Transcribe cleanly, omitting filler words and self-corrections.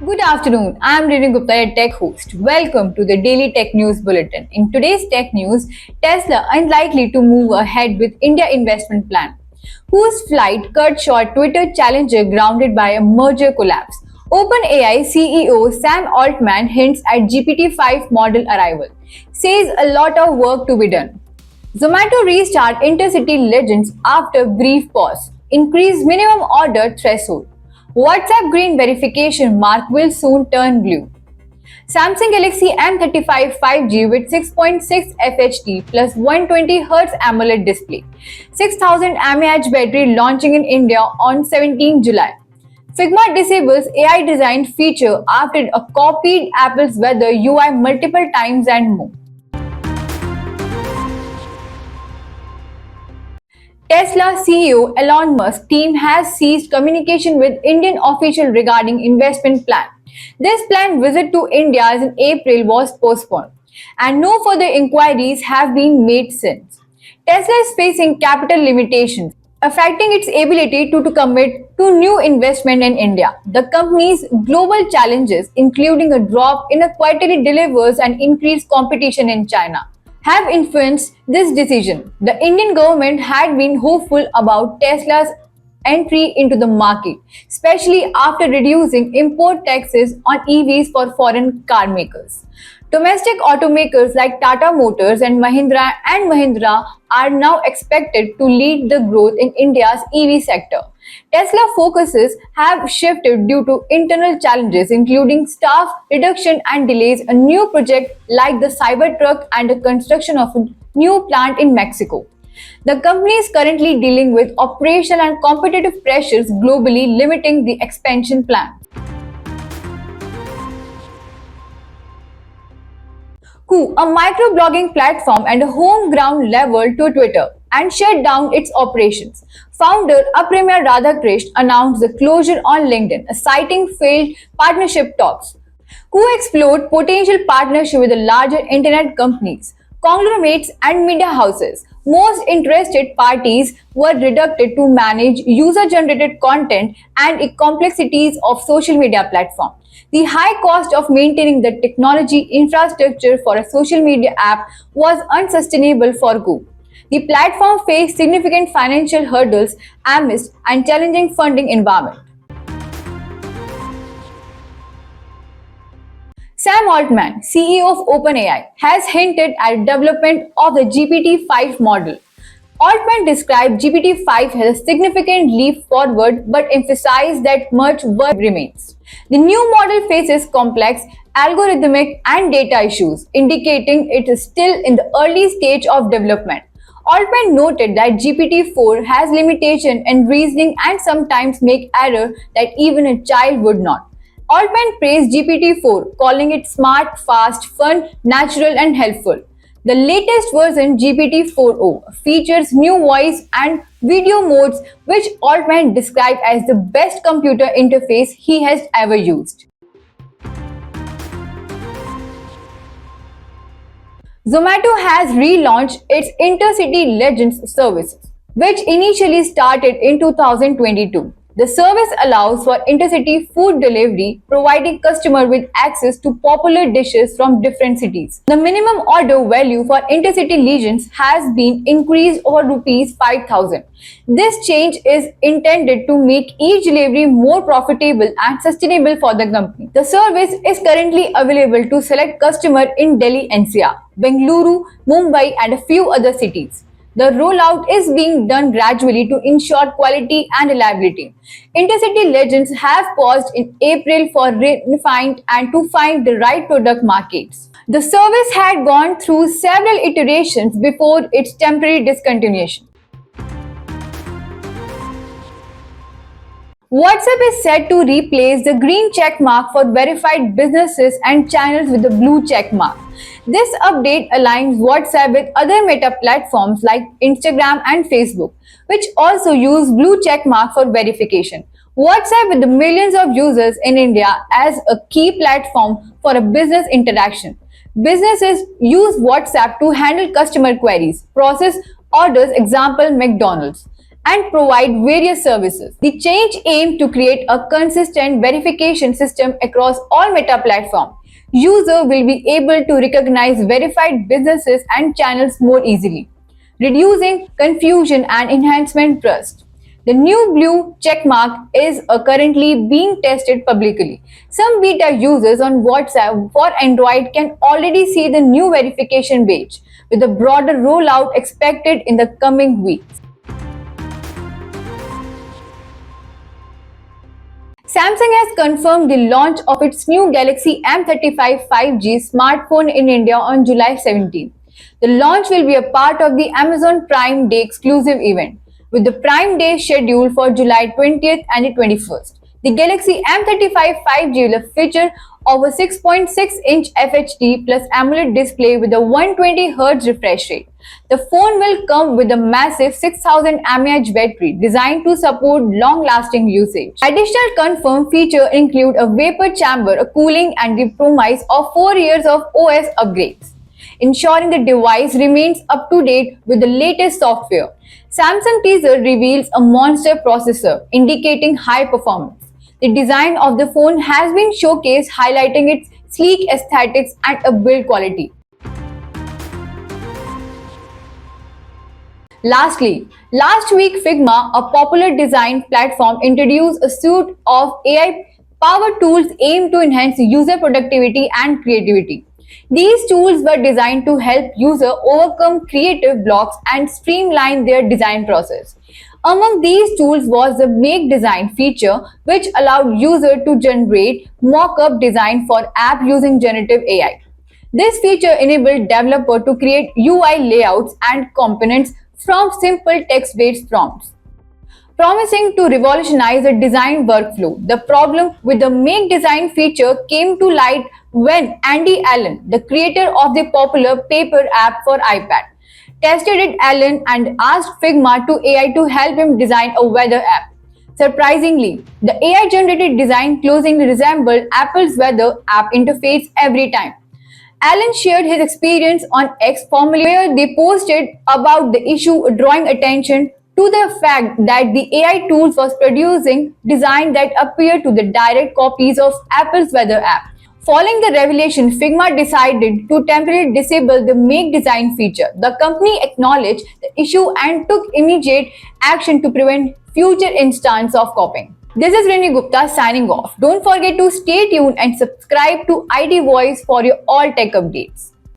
Good afternoon. I'm Renu Gupta, your tech host. Welcome to the Daily Tech News Bulletin. In today's tech news, Tesla unlikely to move ahead with India investment plan. Whose flight cut short Twitter challenger grounded by a merger collapse. OpenAI CEO Sam Altman hints at GPT-5 model arrival. Says a lot of work to be done. Zomato restart intercity legends after brief pause. Increase minimum order threshold. WhatsApp green verification mark will soon turn blue. Samsung Galaxy M35 5G with 6.6 FHD plus 120Hz AMOLED display. 6000 mAh battery launching in India on 17 July. Figma disables AI design feature after it copied Apple's weather UI multiple times and more. Tesla CEO Elon Musk team has ceased communication with Indian official regarding investment plan. This planned visit to India in April was postponed, and no further inquiries have been made since. Tesla is facing capital limitations, affecting its ability to commit to new investment in India. The company's global challenges, including a drop in a quarterly delivers and increased competition in China, have influenced this decision. The Indian government had been hopeful about Tesla's entry into the market, especially after reducing import taxes on EVs for foreign car makers. Domestic automakers like Tata Motors and Mahindra are now expected to lead the growth in India's EV sector. Tesla focuses have shifted due to internal challenges, including staff reduction and delays. A new project like the Cybertruck and the construction of a new plant in Mexico. The company is currently dealing with operational and competitive pressures globally, limiting the expansion plan. Who, a microblogging platform and a home ground level to Twitter, and shut down its operations. Founder Apremya Radhakrishnan announced the closure on LinkedIn, citing failed partnership talks. Who explored potential partnership with the larger internet companies, conglomerates, and media houses. Most interested parties were reduced to manage user-generated content and complexities of social media platforms. The high cost of maintaining the technology infrastructure for a social media app was unsustainable for Google. The platform faced significant financial hurdles amidst a challenging funding environment. Sam Altman, CEO of OpenAI, has hinted at development of the GPT-5 model. Altman described GPT-5 as a significant leap forward but emphasized that much work remains. The new model faces complex algorithmic and data issues, indicating it is still in the early stage of development. Altman noted that GPT-4 has limitations in reasoning and sometimes make errors that even a child would not. Altman praised GPT-4, calling it smart, fast, fun, natural, and helpful. The latest version, GPT-4o, features new voice and video modes, which Altman described as the best computer interface he has ever used. Zomato has relaunched its Intercity Legends services, which initially started in 2022. The service allows for intercity food delivery, providing customers with access to popular dishes from different cities. The minimum order value for intercity legends has been increased over Rs 5,000. This change is intended to make each delivery more profitable and sustainable for the company. The service is currently available to select customers in Delhi NCR, Bengaluru, Mumbai, and a few other cities. The rollout is being done gradually to ensure quality and reliability. Intercity Legends have paused in April for refined and to find the right product markets. The service had gone through several iterations before its temporary discontinuation. WhatsApp is set to replace the green check mark for verified businesses and channels with the blue check mark. This update aligns WhatsApp with other meta platforms like Instagram and Facebook, which also use blue check mark for verification. WhatsApp, with the millions of users in India, as a key platform for a business interaction. Businesses use WhatsApp to handle customer queries, process orders, example McDonald's, and provide various services. The change aims to create a consistent verification system across all Meta platforms. User will be able to recognize verified businesses and channels more easily, reducing confusion and enhancement trust. The new blue checkmark is currently being tested publicly. Some beta users on WhatsApp for Android can already see the new verification badge, with a broader rollout expected in the coming weeks. Samsung has confirmed the launch of its new Galaxy M35 5G smartphone in India on July 17. The launch will be a part of the Amazon Prime Day exclusive event, with the Prime Day scheduled for July 20th and the 21st. The Galaxy M35 5G will feature of a 6.6-inch FHD plus AMOLED display with a 120Hz refresh rate. The phone will come with a massive 6000 mAh battery designed to support long-lasting usage. Additional confirmed features include a vapor chamber, a cooling, and the promise of 4 years of OS upgrades, ensuring the device remains up to date with the latest software. Samsung teaser reveals a monster processor, indicating high performance. The design of the phone has been showcased, highlighting its sleek aesthetics and a build quality. Lastly, last week Figma, a popular design platform, introduced a suite of AI-powered tools aimed to enhance user productivity and creativity. These tools were designed to help users overcome creative blocks and streamline their design process. Among these tools was the Make Design feature, which allowed users to generate mock-up design for app using generative AI. This feature enabled developers to create UI layouts and components from simple text-based prompts, promising to revolutionize the design workflow. The problem with the Make Design feature came to light when Andy Allen, the creator of the popular Paper app for iPad, tested it Allen and asked Figma to AI to help him design a weather app. Surprisingly, the AI-generated design closely resembled Apple's weather app interface every time. Allen shared his experience on X, formerly where they posted about the issue, drawing attention to the fact that the AI tools was producing design that appeared to the direct copies of Apple's weather app. Following the revelation, Figma decided to temporarily disable the Make Design feature. The company acknowledged the issue and took immediate action to prevent future instances of copying. This is Renu Gupta signing off. Don't forget to stay tuned and subscribe to IT Voice for your all tech updates.